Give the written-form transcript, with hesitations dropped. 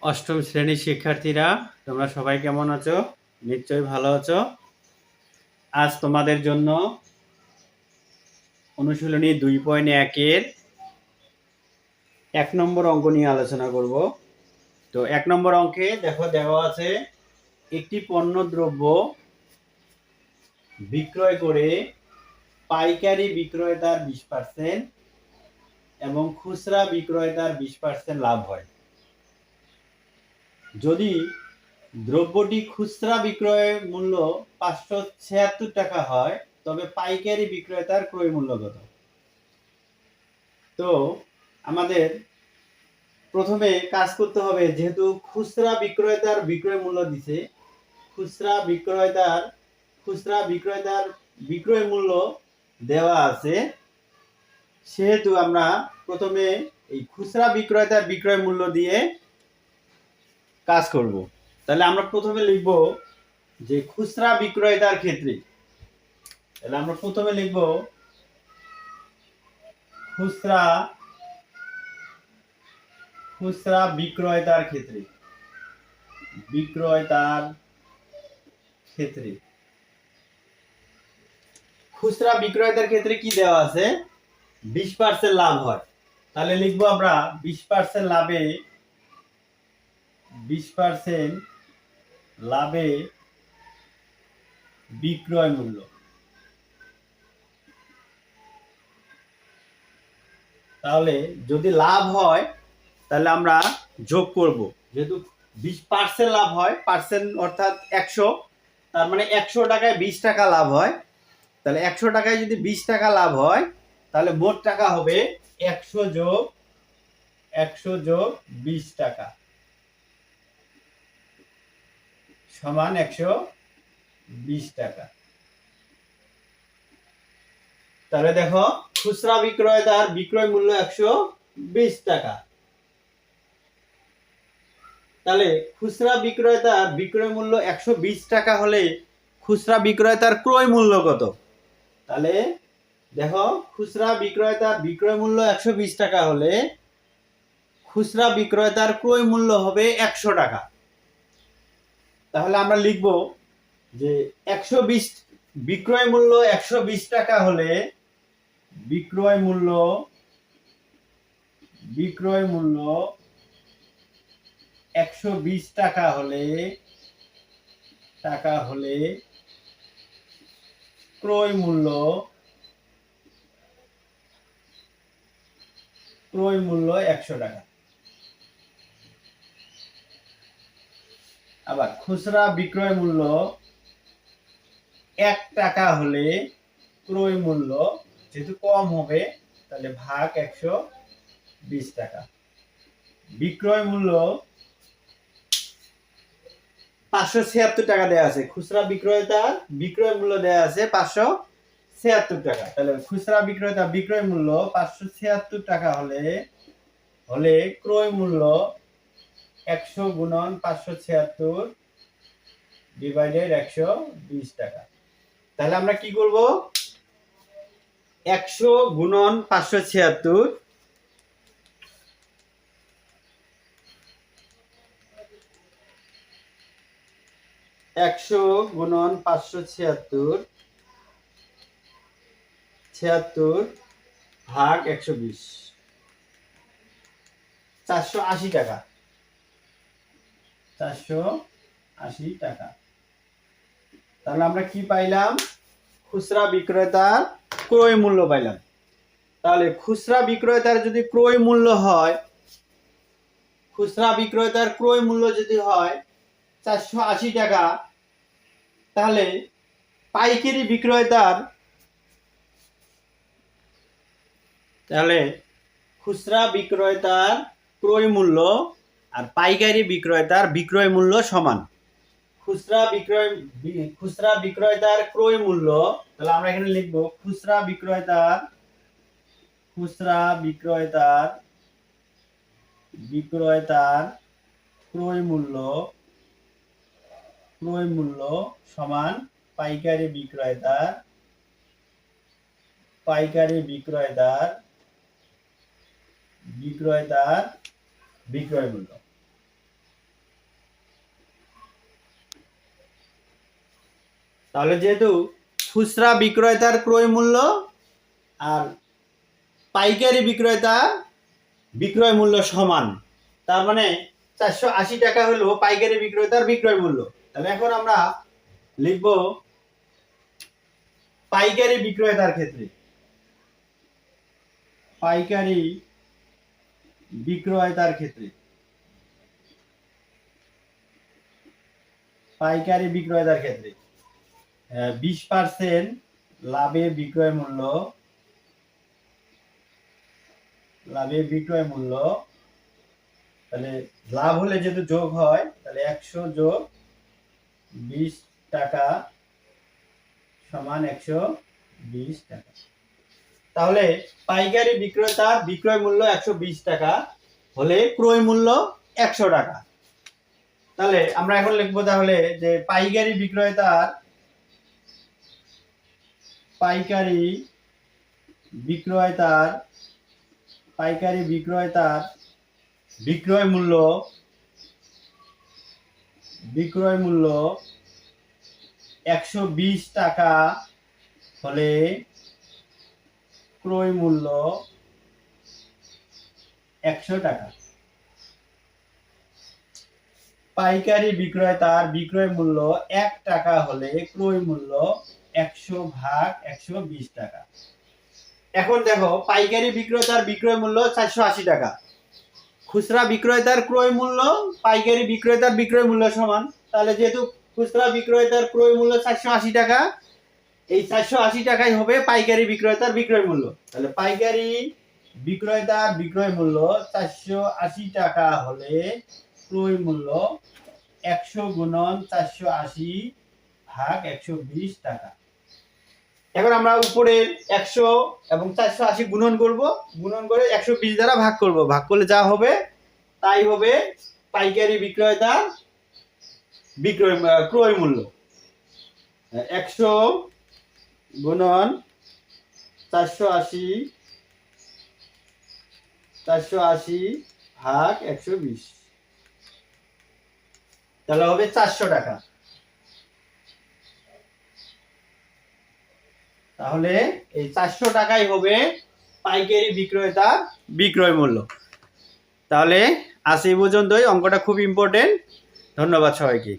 অষ্টম শ্রেণীর শিক্ষার্থীরা, তোমরা সবাই কেমন আছো? নিশ্চয়ই ভালো আছো। আজ তোমাদের জন্য অনুশীলনী 2.1-এর 1 নম্বর অঙ্ক নিয়ে আলোচনা করব। তো 1 নম্বর অঙ্কে দেখো দেওয়া আছে, একটি পণ্য দ্রব্য বিক্রয় করে পাইকারি বিক্রেতার 20% এবং খুচরা বিক্রেতার 20% লাভ হয়। যদি দ্রব্যটি খুচরা বিক্রয় মূল্য 576 টাকা হয়, তবে পাইকারি বিক্রেতার ক্রয় মূল্য কত? তো আমাদের প্রথমে কাজ করতে হবে, যেহেতু খুচরা বিক্রেতার বিক্রয় মূল্য দিছে, খুচরা বিক্রেতার বিক্রয় মূল্য দেওয়া আছে, সেহেতু আমরা প্রথমে এই খুচরা বিক্রেতার বিক্রয় মূল্য দিয়ে কাজ করব। তাহলে আমরা প্রথমে লিখব যে খুচরা বিক্রেতার ক্ষেত্রে, তাহলে আমরা প্রথমে লিখব খুচরা বিক্রেতার ক্ষেত্রে, খুচরা বিক্রেতার ক্ষেত্রে কি দেওয়া আছে? 20% লাভ হয়। তাহলে লিখব আমরা 20% লাভে বিক্রয় মূল্য। তাহলে যদি লাভ হয় তাহলে আমরা যোগ করব, যেহেতু 20% লাভ হয়, পার্সেন্ট অর্থাৎ 100, তার মানে 100 টাকায় 20 টাকা লাভ হয়। তাহলে 100 টাকায় যদি 20 টাকা লাভ হয়, তাহলে মোট টাকা হবে 100 যোগ 20 টাকা সমান 120 টাকা। তাহলে দেখো, খুচরা বিক্রেতার বিক্রয় মূল্য 120 টাকা। তাহলে খুচরা বিক্রেতার বিক্রয় মূল্য 120 টাকা হলে খুচরা বিক্রেতার ক্রয় মূল্য কত? তাহলে দেখো, খুচরা বিক্রেতার বিক্রয় মূল্য 120 টাকা হলে খুচরা বিক্রেতার ক্রয় মূল্য হবে 100 টাকা। তাহলে আমরা লিখব যে 120 বিক্রয় মূল্য 120 টাকা হলে বিক্রয় মূল্য 120 টাকা হলে ক্রয় মূল্য 100 টাকা। আবার খুচরা বিক্রয় মূল্য 1 টাকা হলে ক্রয় মূল্য যেহেতু কম হবে, তাহলে ভাগ 120 টাকা। বিক্রয় মূল্য 576 টাকা দেওয়া আছে, খুচরা বিক্রেতার বিক্রয় মূল্য দেওয়া আছে 576 টাকা। তাহলে খুচরা বিক্রেতা বিক্রয় মূল্য 576 টাকা হলে ক্রয় মূল্য 100 গুণন 576 ডিভাইডেড 120 টাকা। তাহলে আমরা কি করব? 100 গুণন 576, ভাগ 120, 480 টাকা। 480 টাকা। তাহলে আমরা কি পাইলাম? খুচরা বিক্রেতার ক্রয় মূল্য পাইলাম। তাহলে খুচরা বিক্রেতার যদি ক্রয় মূল্য হয়, খুচরা বিক্রেতার ক্রয় মূল্য যদি হয় 480 টাকা, তাহলে পাইকারি বিক্রেতার, তাহলে খুচরা বিক্রেতার ক্রয় মূল্য আর পাইকারি বিক্রেতার বিক্রয় মূল্য সমান। খুচরা বিক্রেতার ক্রয় মূল্য, তাহলে আমরা এখানে লিখব খুচরা বিক্রেতার ক্রয় মূল্য সমান পাইকারি বিক্রেতার বিক্রয় মূল্য। তাহলে যেহেতু খুচরা বিক্রেতার ক্রয় মূল্য আর পাইকারি বিক্রেতা বিক্রয় মূল্য সমান, তার মানে 480 টাকা হলো পাইকারি বিক্রেতার বিক্রয় মূল্য। তাহলে এখন আমরা লিখব পাইকারি বিক্রেতার ক্ষেত্রে, পাইকারি বিক্রেতার ক্ষেত্রে, পাইকারি বিক্রেতার ক্ষেত্রে 20% লাভে বিক্রয় মূল্য, লাভে বিক্রয় মূল্য, তাহলে লাভ হলে যেহেতু যোগ হয় তাহলে 100 যোগ 20 টাকা সমান 120 টাকা। তাহলে পাইকারি বিক্রেতার বিক্রয় মূল্য 120 টাকা হলে ক্রয় মূল্য 100 টাকা। তাহলে আমরা এখন লিখবো তাহলে যে পাইকারি বিক্রেতার, পাইকারি বিক্রেতার, পাইকারি বিক্রেতার বিক্রয় মূল্য, বিক্রয় মূল্য 120 টাকা হলে ক্রয় মূল্য 100 টাকা। পাইকারি বিক্রেতার বিক্রয় মূল্য 1 টাকা হলে ক্রয় মূল্য 100 ভাগ 120 টাকা। এখন দেখো পাইকারি বিক্রেতার বিক্রয় মূল্য 480 টাকা, খুচরা বিক্রেতার ক্রয় মূল্য পাইকারি বিক্রেতার বিক্রয় মূল্য সমান। তাহলে যেহেতু খুচরা বিক্রেতার ক্রয় মূল্য 480 টাকা, এই 480 টাকাই হবে পাইকারি বিক্রেতার বিক্রয় মূল্য। তাহলে পাইকারি বিক্রেতার বিক্রয় মূল্য 480 টাকা হলে ক্রয় মূল্য 100 গুণন 480 ভাগ 120 টাকা। এখন আমরা উপরের 100 এবং 480 গুণন করব, গুণন করে 120 দ্বারা ভাগ করব, ভাগ করলে যা হবে তাই হবে পাইকারি বিক্রেতার বিক্রয় ক্রয় মূল্য। 100 গুণন 480, 480 ভাগ 120, তাহলে হবে 400 টাকা। তাহলে এই 400 টাকাই হবে পাইকারি বিক্রেতার বিক্রয় মূল্য। তাহলে আজ এই পর্যন্তই, অঙ্কটা খুব ইম্পর্টেন্ট। ধন্যবাদ সবাইকে।